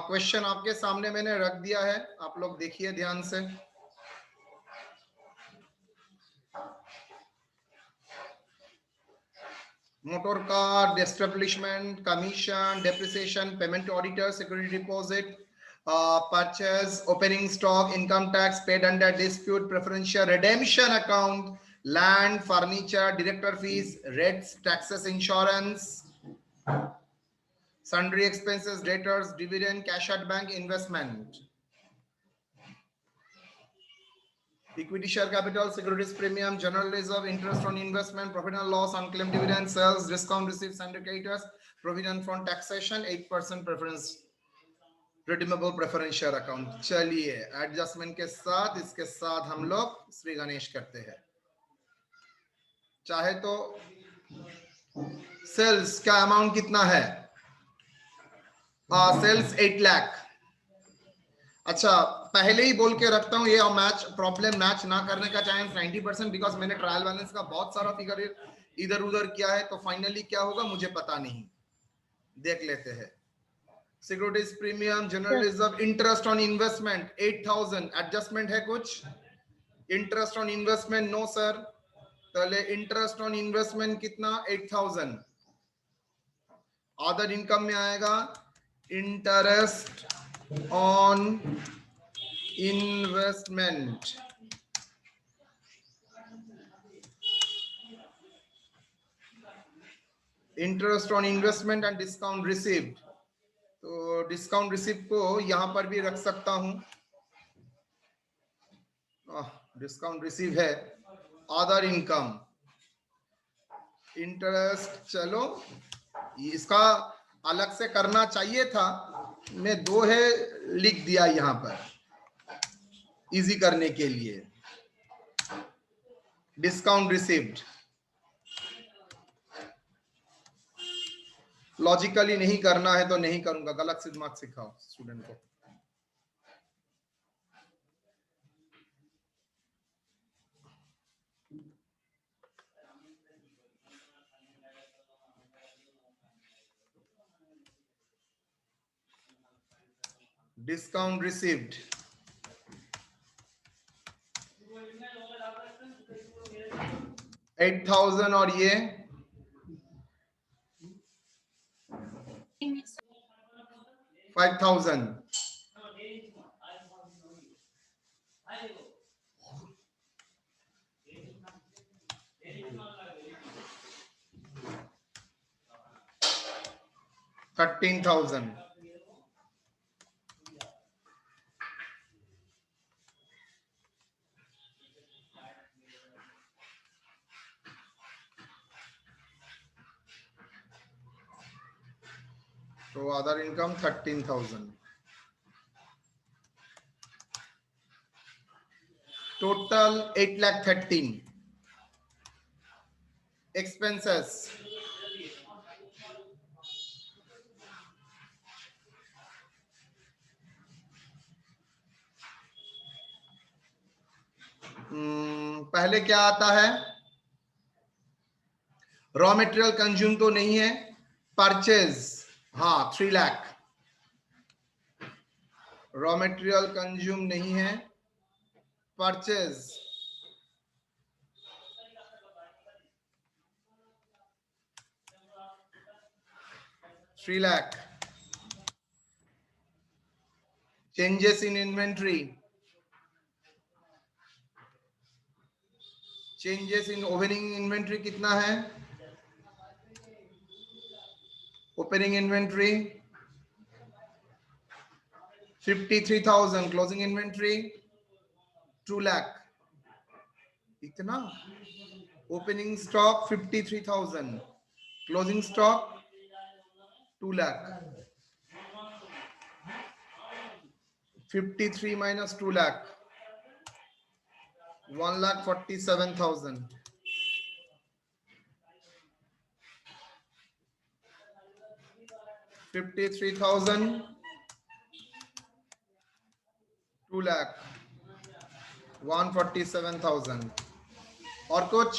Question आपके सामने मैंने रख दिया है, आप लोग देखिए ध्यान से। Motor car, establishment, commission, depreciation, payment to auditor, security deposit, purchase, opening stock, income tax paid under dispute, preferential redemption account, land, furniture, director fees, rates, taxes, insurance, sundry expenses, debtors, dividend, cash at bank, investment, equity share capital, securities premium, general reserve, interest on investment, profit and loss, unclaimed dividend, sales, discount received, syndicators, provision for taxation, 8% preference redeemable preferential account. चलिए adjustment के साथ इसके साथ हम लोग श्री गणेश करते हैं। चाहे तो सेल्स का अमाउंट कितना है? सेल्स 8 लाख। अच्छा पहले ही बोल के रखता हूं, ये मैच प्रॉब्लम मैच ना करने का चांस 90%, बिकॉज मैंने ट्रायल बैलेंस का बहुत सारा फिगर इधर उधर किया है, तो फाइनली क्या होगा मुझे पता नहीं, देख लेते हैं। Securities premium, general reserve, interest on investment 8000, adjustment है कुछ? Interest on investment no sir, पहले इंटरेस्ट ऑन इन्वेस्टमेंट कितना? 8000। अदर इनकम में आएगा interest on investment, interest on investment and discount received. तो डिस्काउंट रिसीव को यहां पर भी रख सकता हूं, डिस्काउंट रिसीव है। अदर इनकम, इंटरेस्ट, चलो इसका अलग से करना चाहिए था, मैं दो है लिख दिया यहां पर इजी करने के लिए। डिस्काउंट रिसीव्ड लॉजिकली नहीं करना है तो नहीं करूंगा, गलत से मत सिखाओ स्टूडेंट को। डिस्काउंट रिसीव्ड 8000 और ये 5000। $13,000। तो अदर इनकम 13,000। टोटल 8,13,000। एक्सपेंसेस पहले क्या आता है? रॉ मटेरियल कंज्यूम तो नहीं है, परचेज, हाँ 3 लाख। रॉ मटेरियल कंज्यूम नहीं है, purchase 3 lakh. Changes in inventory, changes in opening inventory कितना है? Opening inventory 53,000, closing inventory 2 lakh. इतना? Opening stock 53,000, closing stock 2 lakh. 53 minus 2 lakh, 1,47,000। 53,000, 2 lakh, 147,000। और कुछ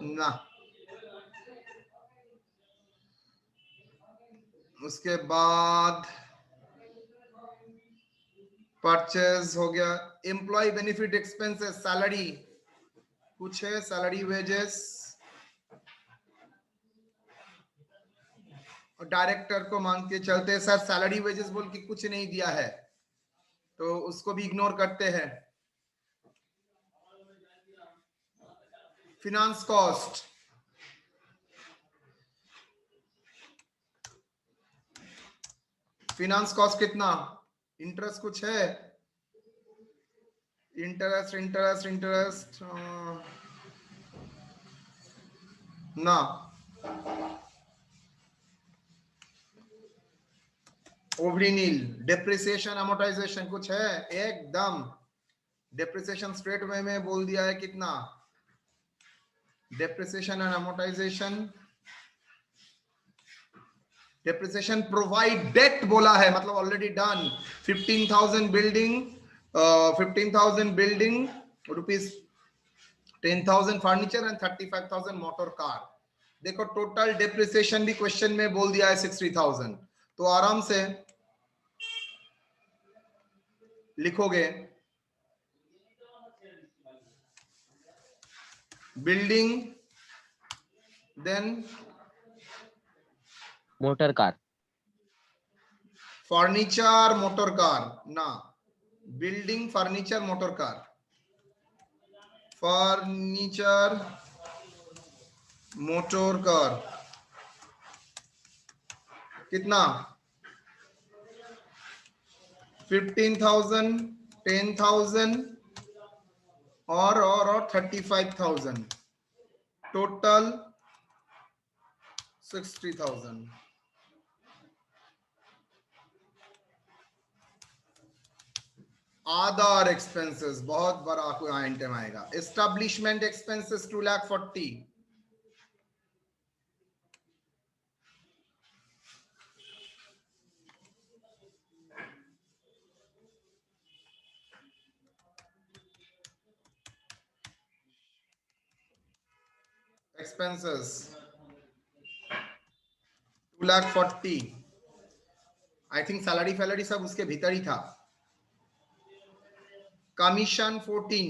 ना? उसके बाद परचेज हो गया, एम्प्लॉय बेनिफिट एक्सपेंसेस, सैलरी कुछ है, सैलरी वेजेस, और डायरेक्टर को मान के चलते सर सैलरी वेजेस बोल के कुछ नहीं दिया है तो उसको भी इग्नोर करते हैं। फिनांस कॉस्ट, फिनांस कॉस्ट कितना, इंटरेस्ट कुछ है, इंटरेस्ट इंटरेस्ट इंटरेस्ट ना, ओवरीनील। डेप्रिसिएशन अमोर्टाइजेशन कुछ है, एकदम डेप्रिसिएशन स्ट्रेट वे में बोल दिया है कितना, depreciation and amortisation, depreciation provided बोला है मतलब already done. 15,000 building, 15,000 building rupees, 10,000 furniture and 35,000 motor car. देखो टोटल डेप्रिसिएशन भी क्वेश्चन में बोल दिया है 60,000, तो आराम से लिखोगे building then motor car, furniture motor car ना, building furniture motor car, furniture motor car कितना, 15,000, 10,000 और 35,000, टोटल 60,000। अदर एक्सपेंसेस बहुत बड़ा कोई आइटम आएगा, establishment expenses 2,40,000, expenses 2,40,000, I think salary फैलरी सब उसके भीतर ही था। Commission 14,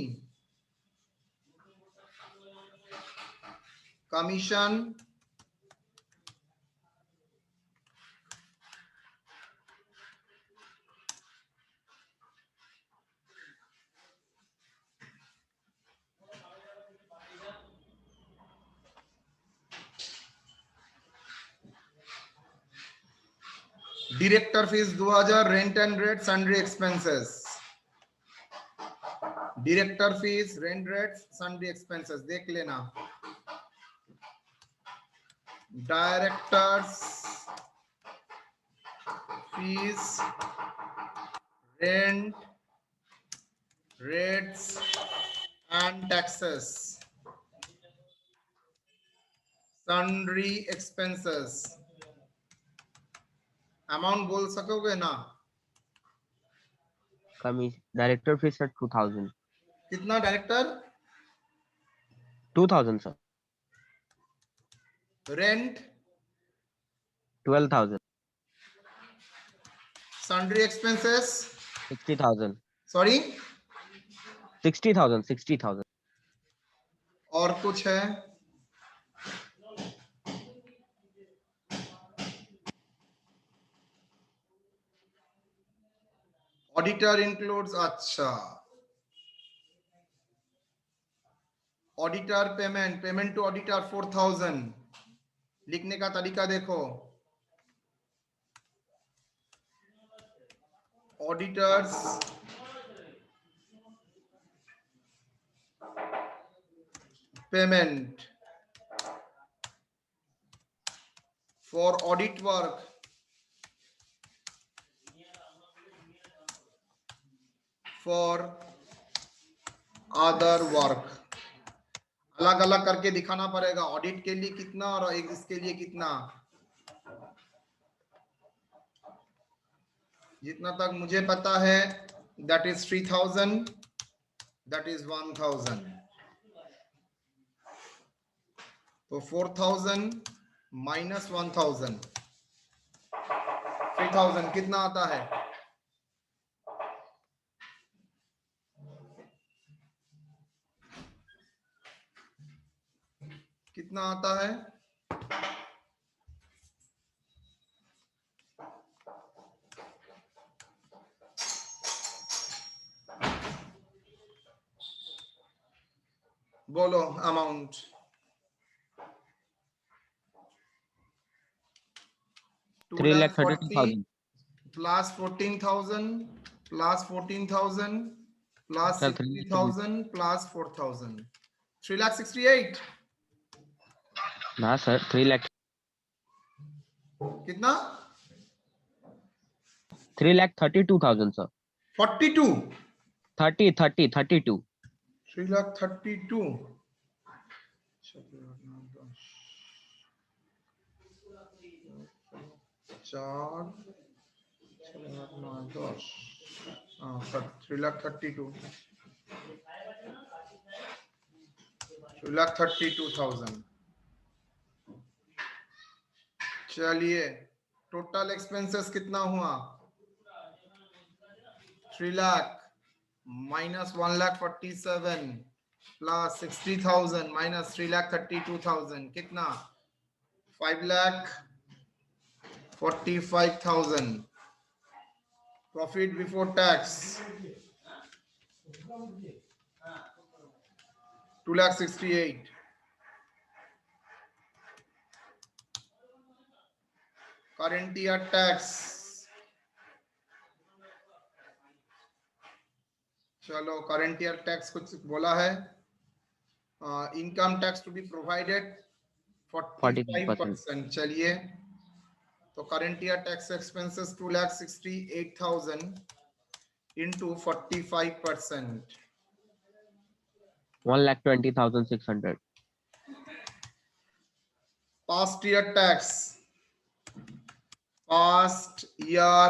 commission director fees 2,000, rent and rate sundry expenses, director fees rent rate sundry expenses देख लेना, directors fees rent rates and taxes sundry expenses, amount बोल सकोगे ना, डायरेक्टर फीस सर 2,000, कितना director, 2,000 sir, rent 12,000, sundry expenses 60,000, sorry 60,000, 60,000, और कुछ है, auditor includes, अच्छा auditor payment, payment to auditor 4,000, लिखने का तरीका देखो, auditors payment for audit work for other work, अलग अलग करके दिखाना पड़ेगा, ऑडिट के लिए कितना और इसके लिए कितना, जितना तक मुझे पता है दैट इज 3,000, दैट इज 1,000, तो 4,000 माइनस 1,000 3000 कितना आता है? कितना आता है? बोलो amount. 3,32,000 plus 14,000 plus 14,000 plus sir 60,000 plus 4,000 3,68,000 ना सर 3 लाख कितना? 3,32,000 सर 42 32 3,32,000 चार 3,32,000 चलिए टोटल एक्सपेंसेस कितना हुआ? 3 लाख minus 1,47,000 plus 60,000 minus 3,32,000 कितना? 5,45,000 profit before tax 2,68,000 current year tax चलो करंट ईयर टैक्स कुछ बोला है income tax to be provided 45%। चलिए तो current year tax expenses 2,68,000 into 45%, 1,20,600 past year tax, past year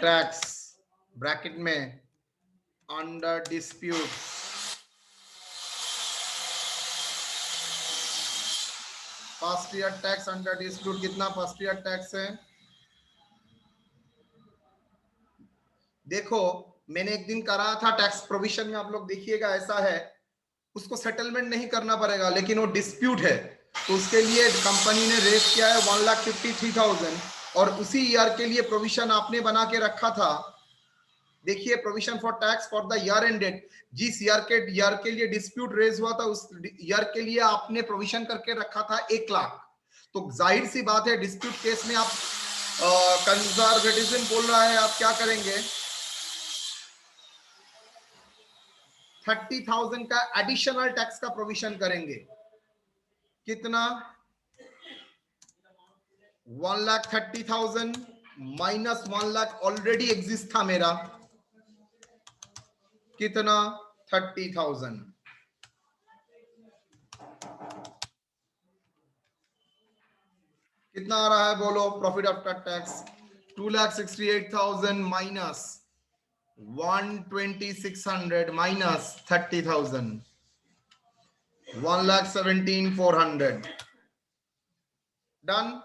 tax bracket में under dispute first year tax under dispute कितना first year tax है? देखो मैंने एक दिन करा था टैक्स प्रोविजन में, आप लोग देखिएगा ऐसा है उसको सेटलमेंट नहीं करना पड़ेगा लेकिन वो डिस्प्यूट है तो उसके लिए कंपनी ने रेस किया है 1,53,000 और उसी ईयर के लिए प्रोविजन आपने बना के रखा था। देखिए provision for tax for the year ended, जिस ईयर के लिए डिस्प्यूट रेज हुआ था उस ईयर के लिए आपने प्रोविजन करके रखा था 1 लाख। तो जाहिर सी बात है डिस्प्यूट केस में आप कंजर्वेटिज्म बोल रहा है, आप क्या करेंगे 30,000 का एडिशनल टैक्स का प्रोविजन करेंगे। कितना? 1,30,000 माइनस 1 लाख ऑलरेडी एग्जिस्ट था मेरा, कितना 30,000। कितना आ रहा है बोलो profit after tax? 2,68,000 minus 1,20,600 minus 30,000 1,17,400 done.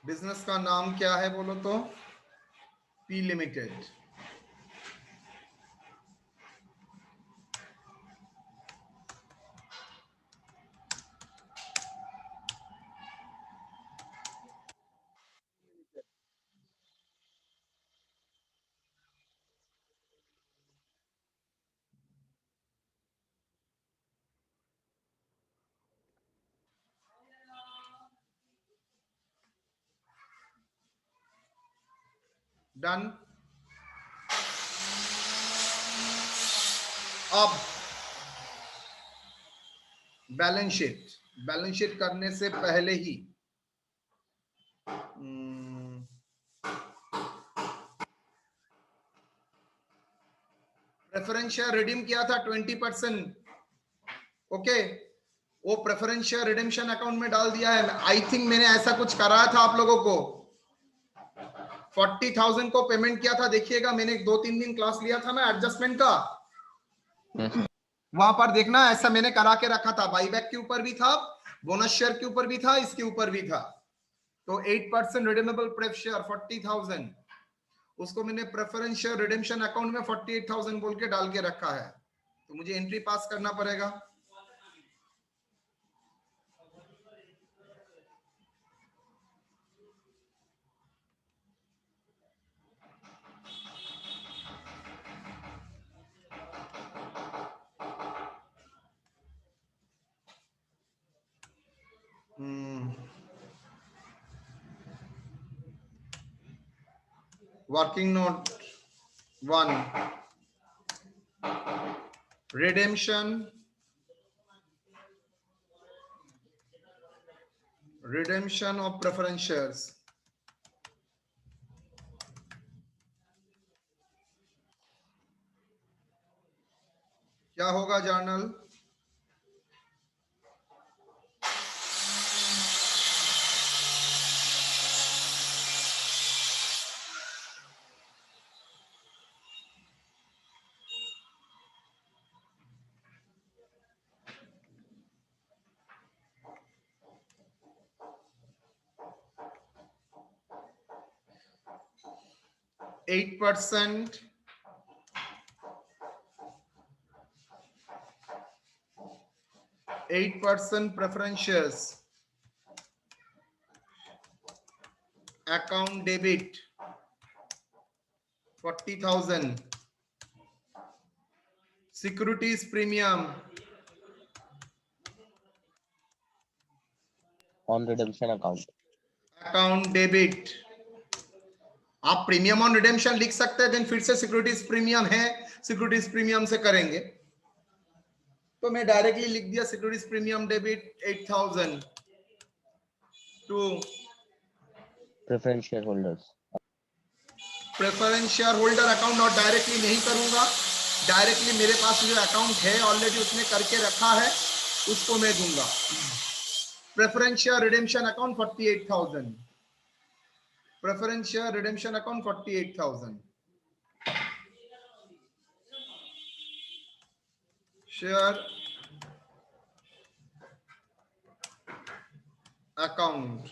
Business का नाम क्या है बोलो तो? P limited. डन। अब बैलेंस शीट करने से पहले ही प्रेफरेंस शेयर रिडीम किया था 20%, ओके। वो प्रेफरेंस शेयर रिडेम्पशन अकाउंट में डाल दिया है। आई थिंक मैंने ऐसा कुछ कराया था आप लोगों को, 40,000 को पेमेंट किया था। देखिएगा मैंने 2-3 दिन क्लास लिया था ना एडजस्टमेंट का, Yes, sir. वहां पर देखना ऐसा मैंने करा के रखा था। बाईबैक के ऊपर भी था, बोनस शेयर के ऊपर भी था, इसके ऊपर भी था। तो 8% रिडीमेबल प्रेफ शेयर 40,000, उसको मैंने प्रेफरेंस शेयर रिडेम्पशन अकाउंट में 48,000 बोल के डाल के रखा है। तो मुझे एंट्री पास करना पड़ेगा। Working note 1, redemption of preference shares। क्या होगा जर्नल? Eight percent preference shares account debit 40,000, securities premium On redemption account debit। आप प्रीमियम ऑन रिडेम्पशन लिख सकते हैं, देन फिर से सिक्योरिटीज प्रीमियम है, सिक्योरिटीज प्रीमियम से करेंगे। तो मैं डायरेक्टली लिख दिया securities premium debit 8,000 to preference shareholders। Preference share holder account, और डायरेक्टली नहीं करूंगा, डायरेक्टली मेरे पास जो अकाउंट है ऑलरेडी उसने करके रखा है उसको मैं दूंगा। Preference share redemption account 48,000, preference share redemption account 48,000, share account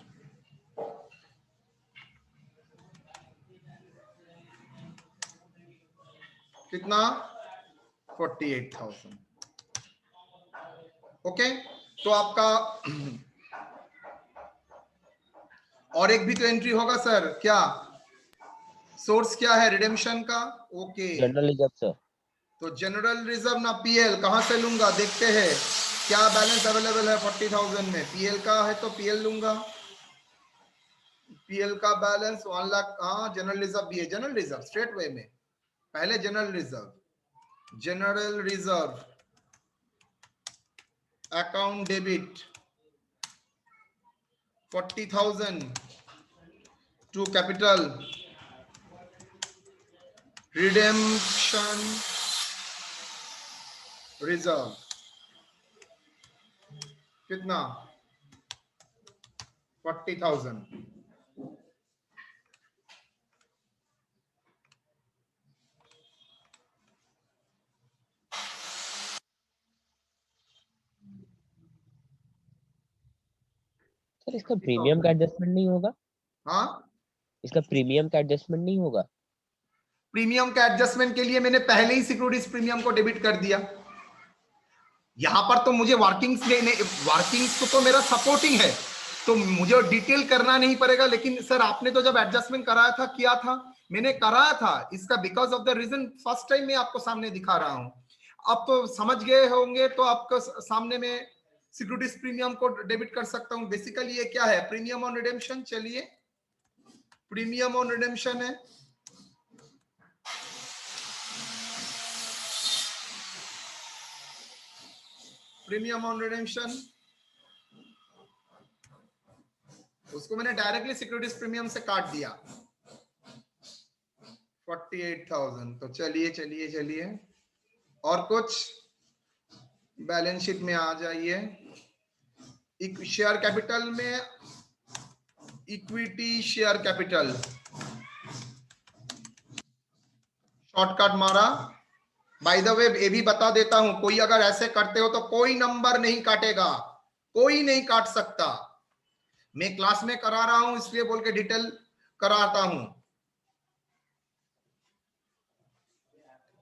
कितना? 48,000। ओके, तो आपका और एक भी तो एंट्री होगा सर, क्या सोर्स क्या है रिडेम्पशन का? Okay, general reserve sir. तो जनरल रिजर्व ना पीएल कहां से लूंगा, देखते हैं क्या बैलेंस अवेलेबल है 40,000 में। पीएल का है तो पीएल लूंगा, पीएल का बैलेंस 1 लाख। हाँ, जनरल रिजर्व भी है, जनरल रिजर्व स्ट्रेट वे में, पहले general reserve account debit 40,000 to capital redemption reserve कितना? 40,000। सर इसका प्रीमियम का एडजस्टमेंट नहीं होगा? हाँ, इसका प्रीमियम का एडजस्टमेंट नहीं होगा? प्रीमियम का एडजस्टमेंट के लिए मैंने पहले ही सिक्योरिटीज प्रीमियम को डेबिट कर दिया। यहां पर तो मुझे वर्किंग्स तो मेरा सपोर्टिंग है, तो मुझे डिटेल करना नहीं पड़ेगा। लेकिन सर आपने तो जब एडजस्टमेंट कराया था, किया था, मैंने कराया था इसका because of the reason first time मैं आपको सामने दिखा रहा हूं। अब तो समझ गए होंगे, तो आपको सामने में सिक्योरिटीज प्रीमियम को डेबिट कर सकता हूं। बेसिकली ये क्या है? Premium on redemption. चलिए, प्रीमियम ऑन रिडेम्पशन है, प्रीमियम ऑन रिडेम्पशन, उसको मैंने डायरेक्टली सिक्योरिटीज प्रीमियम से काट दिया 48,000। तो चलिए और कुछ बैलेंस शीट में आ जाइए। शेयर कैपिटल में इक्विटी शेयर कैपिटल शॉर्टकट मारा। बाय द वे ये भी बता देता हूं, कोई अगर ऐसे करते हो तो कोई नंबर नहीं काटेगा, कोई नहीं काट सकता। मैं क्लास में करा रहा हूं इसलिए बोल के डिटेल कराता हूं।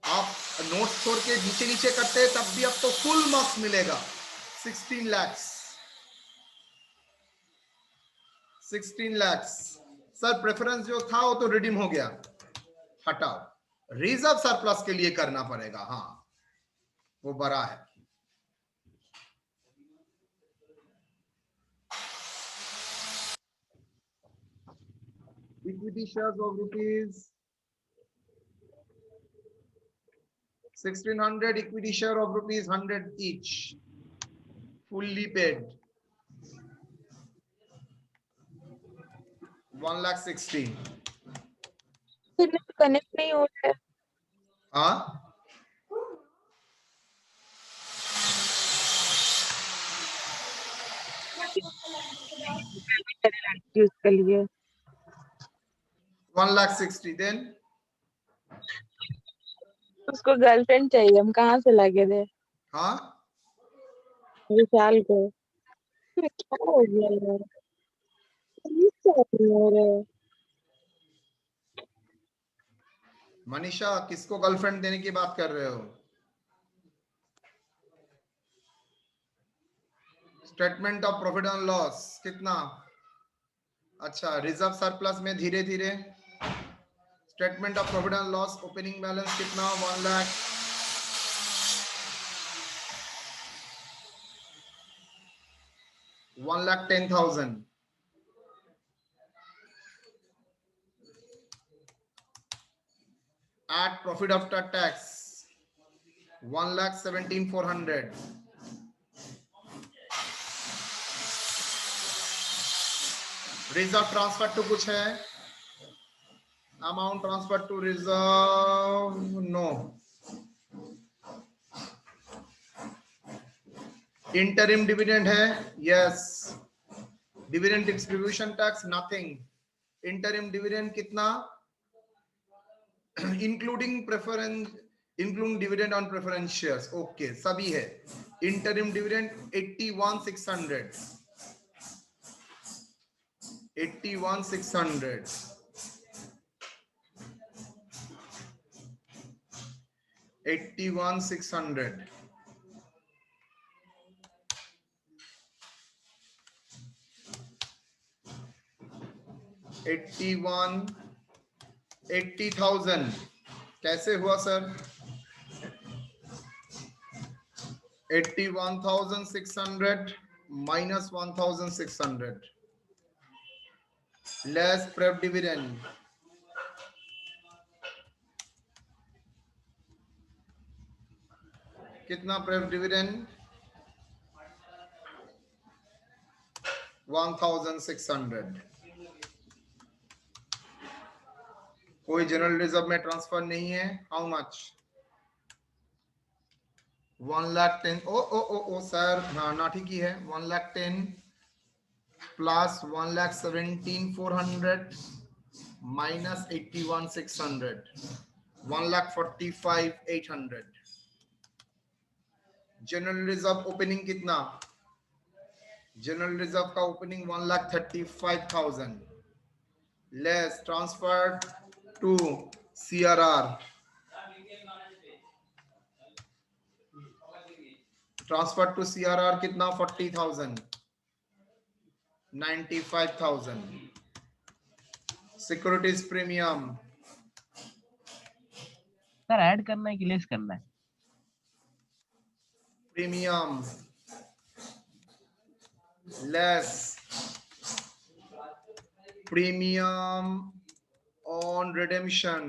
आप नोट्स छोड़ के नीचे नीचे करते हैं तब भी आपको फुल मार्क्स मिलेगा। 16 लाख 16 लाख सर प्रेफरेंस जो था वो तो रिडीम हो गया, हटाओ। रिजर्व सरप्लस के लिए करना पड़ेगा, हाँ वो बड़ा है। Equity shares of rupees 1600, equity share of rupees 100 each, fully paid 1,60,000। Connect नहीं हो रहा है। हाँ यूज के लिए 1,60,000 देन उसको गर्लफ्रेंड चाहिए, हम कहाँ से लाके दे हाँ विशाल को। क्या हो गया यार, क्या हो रहा है? मनीषा किसको गर्लफ्रेंड देने की बात कर रहे हो? Statement of profit and loss कितना? अच्छा रिजर्व सरप्लस में धीरे धीरे statement of profit and loss opening balance कितना? 1 lakh 1,10,000। Add profit after tax 1,17,400। Reserve transfer to कुछ है? Amount transfer to reserve no. Interim dividend है? Yes. Dividend distribution tax nothing. Interim dividend कितना? Including preference, including dividend on preference shares, okay सभी है। Interim dividend 81,600 81,600 81,600 80,000 कैसे हुआ sir? 81,600 minus 1,600 less pref dividend कितना? प्रेफ dividend 1,600। कोई जनरल रिजर्व में transfer नहीं है। How much? 1,10,000। ओ सर हाँ ना ठीक ही है। 1,10,000 plus 1,17,400 minus 81,600 1,45,800। General reserve opening कितना? जनरल रिजर्व का opening 1,35,000 less transfer to CRR। Transfer to CRR कितना? 40,000 95,000। सिक्योरिटीज प्रीमियम सर ऐड करना है कि लेस करना है? Premium less premium on redemption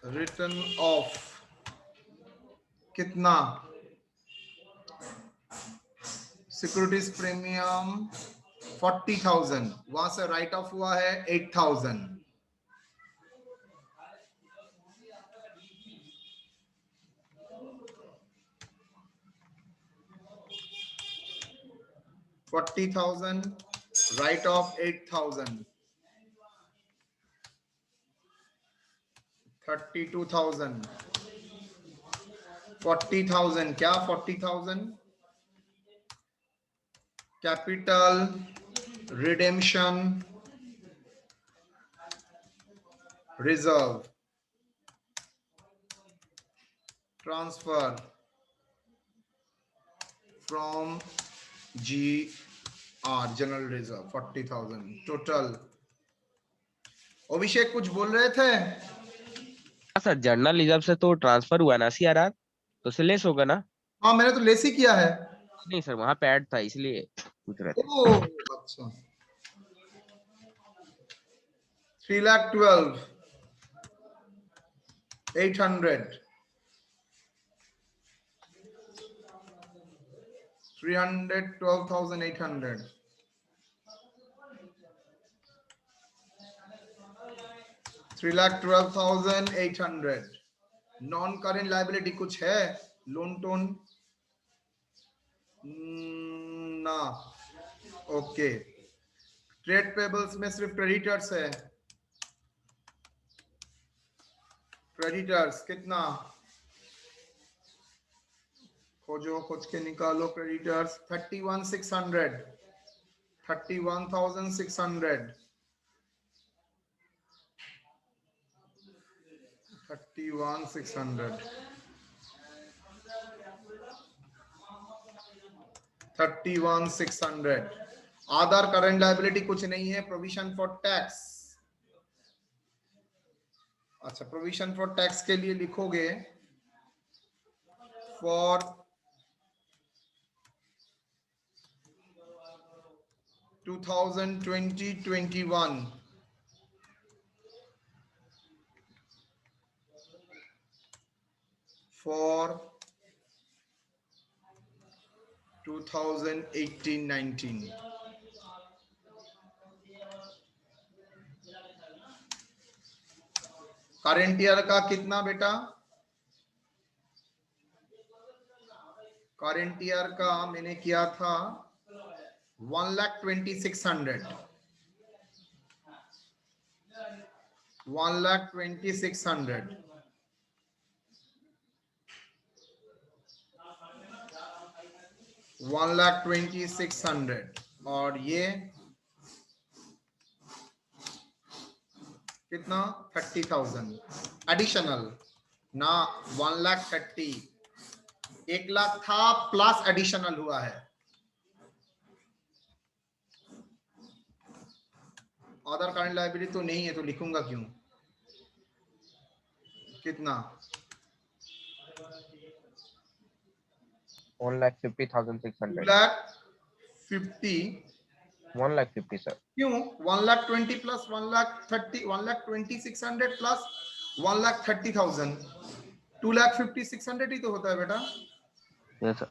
return of कितना? सिक्योरिटीज प्रीमियम 40,000 वहां से राइट ऑफ हुआ है 8,000। 40,000, write off 8,000, 32,000, 40,000, क्या 40,000 capital redemption reserve transfer from GR general reserve 40,000 total. Abhishek कुछ बोल रहे थे? सर जर्नल रिजर्व से तो ट्रांसफर हुआ ना CRR, तो से लेस होगा ना? हाँ मैंने तो लेस ही किया है। नहीं सर, वहां पे ऐड था इसलिए पूछ रहे थे। ओह अच्छा 3,12,800, 312,800, 3,12,800। नॉन करेंट लाइबिलिटी कुछ है? लोन टोन ना। ओके ट्रेड पेबल्स में सिर्फ क्रेडिटर्स है। क्रेडिटर्स कितना? खोजो, खोज के निकालो क्रेडिटर्स। 31,600, 31,600, 31,600, 31,600। आधार करंट लायबिलिटी कुछ नहीं है। प्रोविजन फॉर टैक्स, अच्छा प्रोविजन फॉर टैक्स के लिए लिखोगे फॉर 2020-21 for 2018-19 करंट ईयर का कितना बेटा? करंट ईयर का मैंने किया था 1,20,600, 1,20,600, 1,20,600 और ये कितना? 30,000 एडिशनल ना। 1,30,000 1,00,000 था प्लस एडिशनल हुआ है। अदर करंट लायबिलिटी तो नहीं है तो लिखूंगा क्यों? कितना? 1,50,600, 2,50,000 1,50,000 सर। क्यों? 1,20,000 प्लस 1,30,000 1,20,600 प्लस 1,30,000 2,50,600 ही तो होता है बेटा। Yes sir.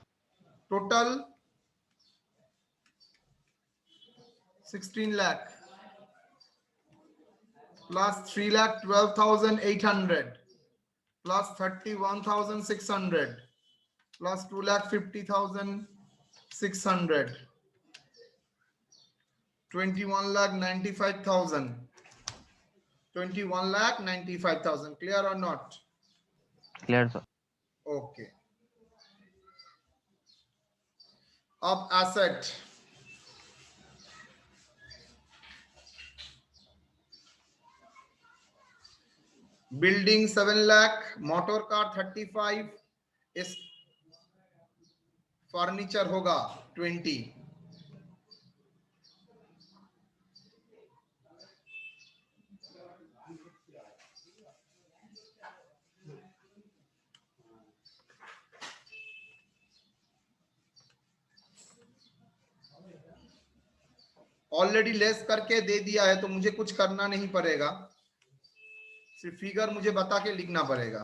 Total 16 lakh plus 3,12,800 plus 31,600 plus 2,50,600 21,95,000 21,95,000 clear or not? Clear sir. Okay. अब asset building 7 lakh, motor car 35, इस फर्नीचर होगा 20। ऑलरेडी लेस करके दे दिया है तो मुझे कुछ करना नहीं पड़ेगा, सिर्फ फिगर मुझे बता के लिखना पड़ेगा।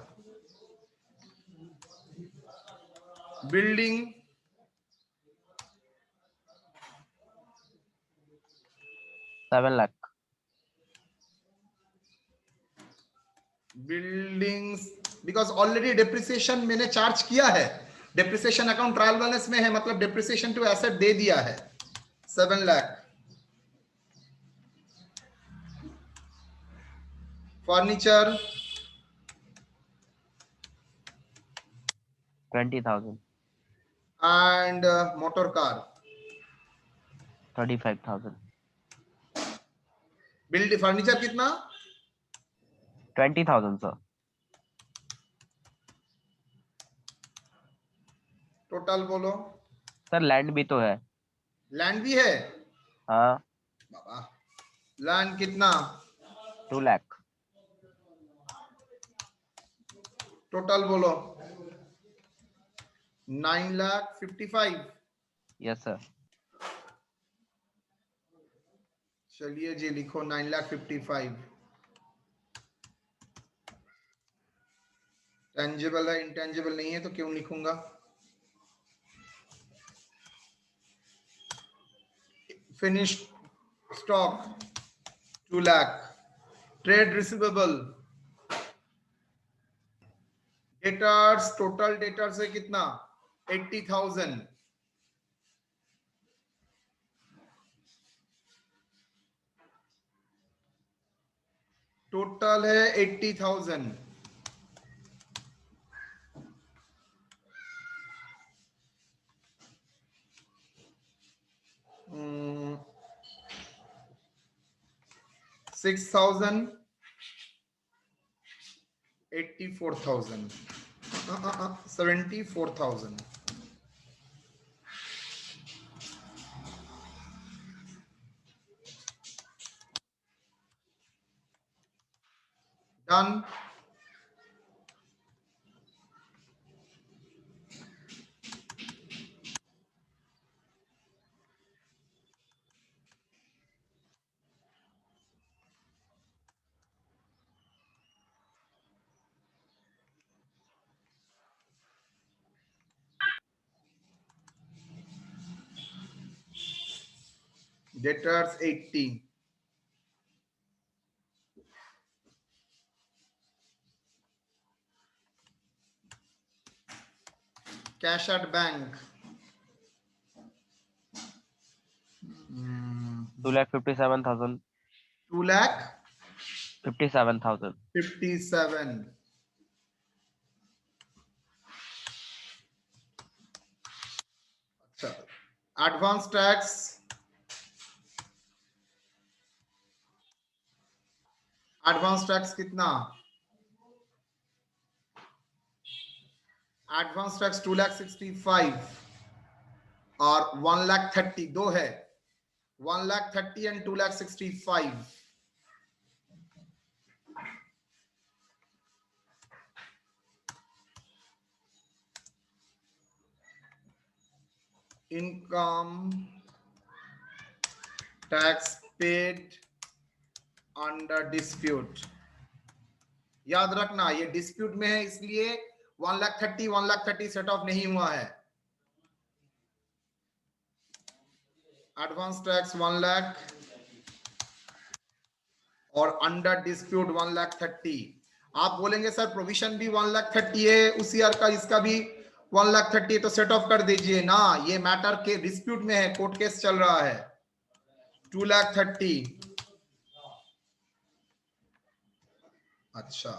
Building 7 lakh. Buildings because already depreciation मैंने चार्ज किया है, डेप्रिसिएशन अकाउंट ट्रायल बैलेंस में है, मतलब डेप्रिसिएशन टू एसेट दे दिया है। 7 lakh. Furniture 20,000, and motor car. 35,000, build furniture कितना? 20,000 सर। टोटल बोलो। सर लैंड भी तो है। लैंड भी है? हाँ, बाबा, लैंड कितना? 2 लाख। टोटल बोलो। 9,55,000। Yes sir. चलिए जी, लिखो 9,55,000। टेंजिबल है, इंटेंजिबल नहीं है तो क्यों लिखूंगा? Finished stock 2 lakh. Trade receivable, debtors, total debtors है कितना? 80,000। टोटल है 80,000। Hmm, 6,000, 84,000, 74,000। Done. Debtors 80. Cash at bank 2,57,000, 57,000, 2,57,000। अच्छा, एडवांस टैक्स, एडवांस टैक्स कितना? एडवांस टैक्स 2,65,000 और 1,30,000, दो है। 1,30,000 and 2,65,000। Income tax paid under dispute. याद रखना ये डिस्प्यूट में है, इसलिए 1,30,000 सेट ऑफ नहीं हुआ है। एडवांस टैक्स 1 लाख और अंडर डिस्प्यूट 1,30,000। आप बोलेंगे सर प्रोविजन भी 1,30,000 है उस ईयर का, इसका भी 1,30,000 तो सेट ऑफ कर दीजिए ना। ये मैटर के डिस्प्यूट में है, कोर्ट केस चल रहा है। 2,30,000। अच्छा,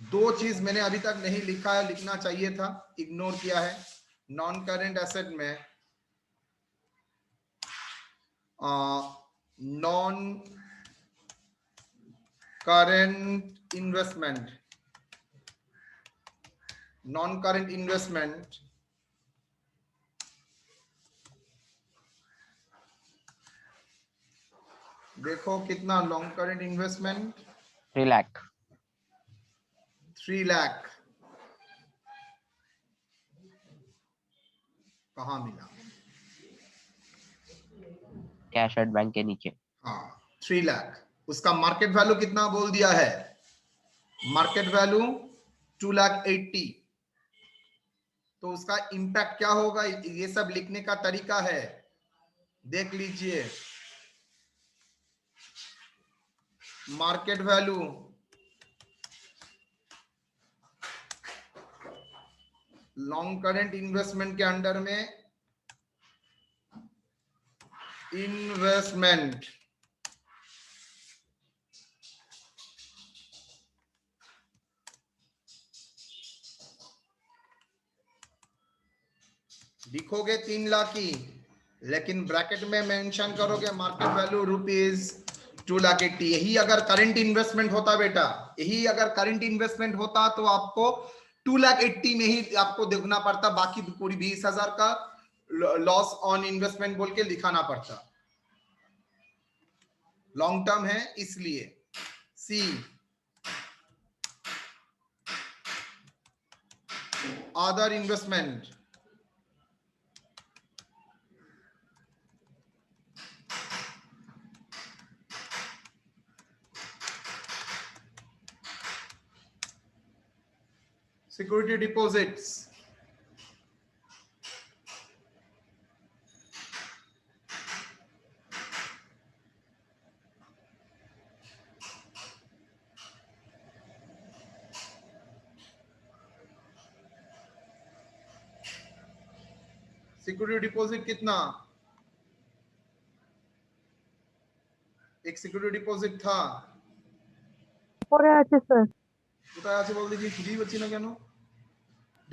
दो चीज मैंने अभी तक नहीं लिखा है, लिखना चाहिए था, इग्नोर किया है। नॉन करेंट एसेट में non current investment, non current investment देखो कितना, long current investment 3 lakh. 3 lakh. कहाँ मिला? कैश एट बैंक के नीचे। हाँ, 3 लाख। उसका मार्केट वैल्यू कितना बोल दिया है? Market value 2,80,000। तो उसका इंपैक्ट क्या होगा? ये सब लिखने का तरीका है, देख लीजिए। Market value long current investment के अंडर में इन्वेस्टमेंट लिखोगे 3 लाख की, लेकिन ब्रैकेट में मेंशन करोगे मार्केट वैल्यू रुपीज 2,80,000। यही अगर करंट इन्वेस्टमेंट होता बेटा, यही अगर करंट इन्वेस्टमेंट होता तो आपको 2,80,000 में ही आपको देखना पड़ता, बाकी पूरी 20,000 का लॉस ऑन इन्वेस्टमेंट बोल के दिखाना पड़ता। लॉन्ग टर्म है इसलिए। See other investment, security deposits, security deposit कितना, एक सिक्योरिटी डिपॉजिट था পরে আছে স্যার কোথায় আছে বল दीजिए, खुद ही बच्ची ना क्या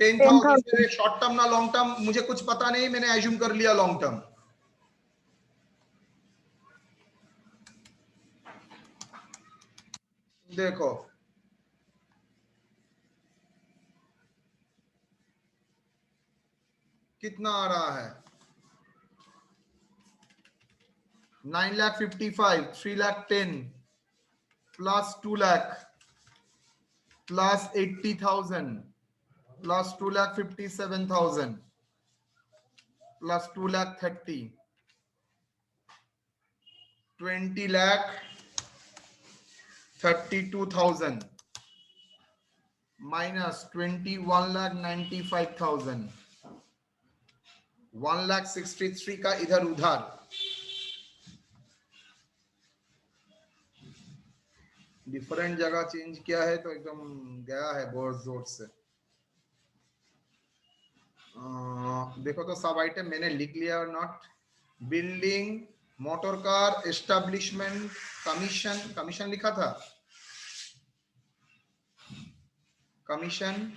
10,000 10,000 शॉर्ट टर्म ना लॉन्ग टर्म मुझे कुछ पता नहीं, मैंने एज्यूम कर लिया लॉन्ग टर्म। देखो कितना आ रहा है, 9,55,000, 3,10,000 plus 2 lakh plus 80,000 plus 2,57,000 plus 2,30,000, 20,32,000 minus 21,95,000, 1,63,000 का इधर उधर। डिफरेंट जगह चेंज किया है तो एकदम गया है बहुत जोर से। देखो तो सब आइटम मैंने लिख लिया और not. Building, motor car, establishment, commission, commission लिखा था, commission,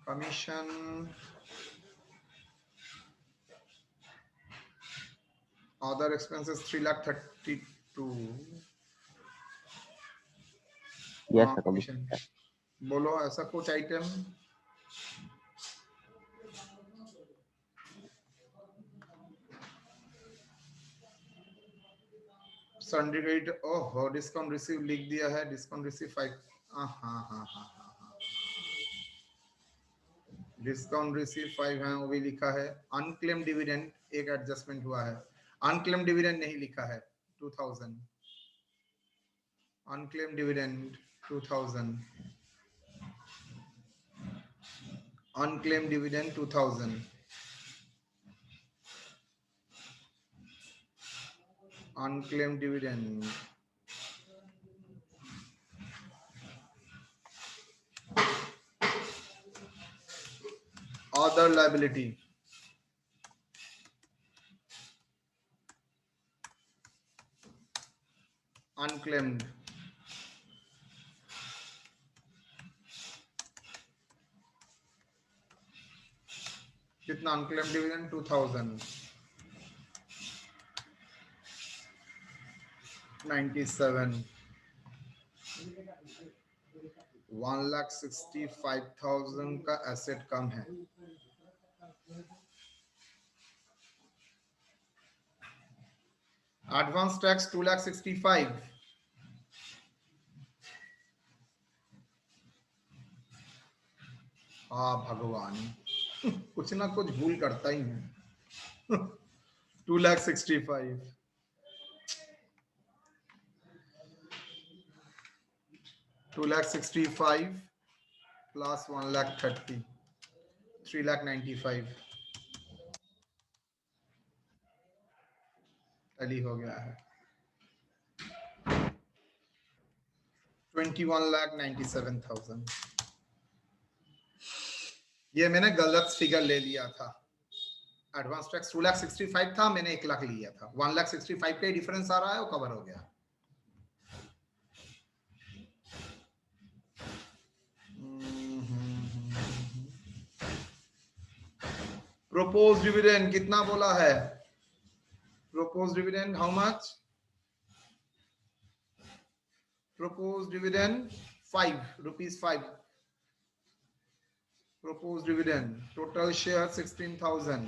commission, other expenses 3,32,000। Yes sir, commission बोलो ऐसा कुछ आइटम। सन्डिकेट, ओहो डिस्काउंट रिसीव लिख दिया है, डिस्काउंट रिसीव 5। हाँ हाँ हाँ हाँ हाँ, डिस्काउंट रिसीव 5 है वो भी लिखा है। अनक्लेम डिविडेंड एक एडजस्टमेंट हुआ है, अनक्लेम डिविडेंड नहीं लिखा है 2,000, unclaim dividend 2,000, unclaim dividend 2,000, unclaim dividend, other liability, unclaimed, कितना अनक्लेम डिविडेंड 2,000, 97, 1,65,000 का एसेट कम है। एडवांस टैक्स 2,65,000, हाँ भगवान कुछ ना कुछ भूल करता ही है 2,65,000, 2,65,000 प्लस 1,30,000, 3,95,000 टैली हो गया है। 21,97,000। ये मैंने गलत फिगर ले लिया था, एडवांस टैक्स 2,65,000 था, मैंने 1 लाख लिया था, 1,65,000 का डिफरेंस आ रहा है, वो कवर हो गया। प्रोपोज डिविडेंड कितना बोला है? Propose dividend how much? Propose dividend 5 rupees 5. Proposed dividend total share 16,000.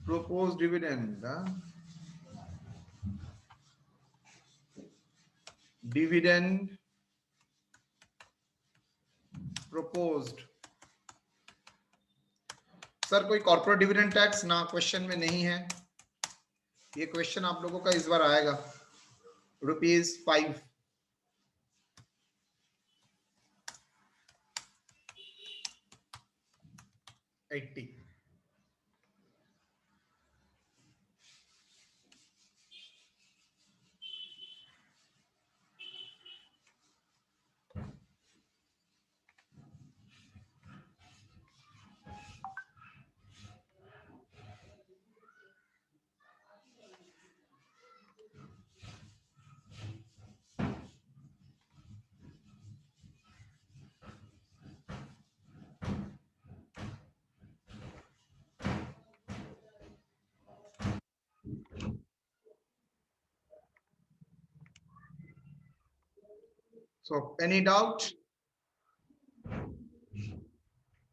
Proposed dividend, dividend proposed. Sir कोई कॉर्पोरेट डिविडेंड टैक्स ना क्वेश्चन में नहीं है, ये क्वेश्चन आप लोगों का इस बार आएगा। ₹5 80। So any doubt?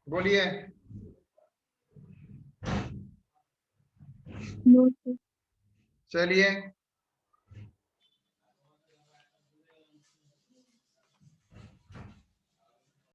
बोलिए। No, sir. चलिए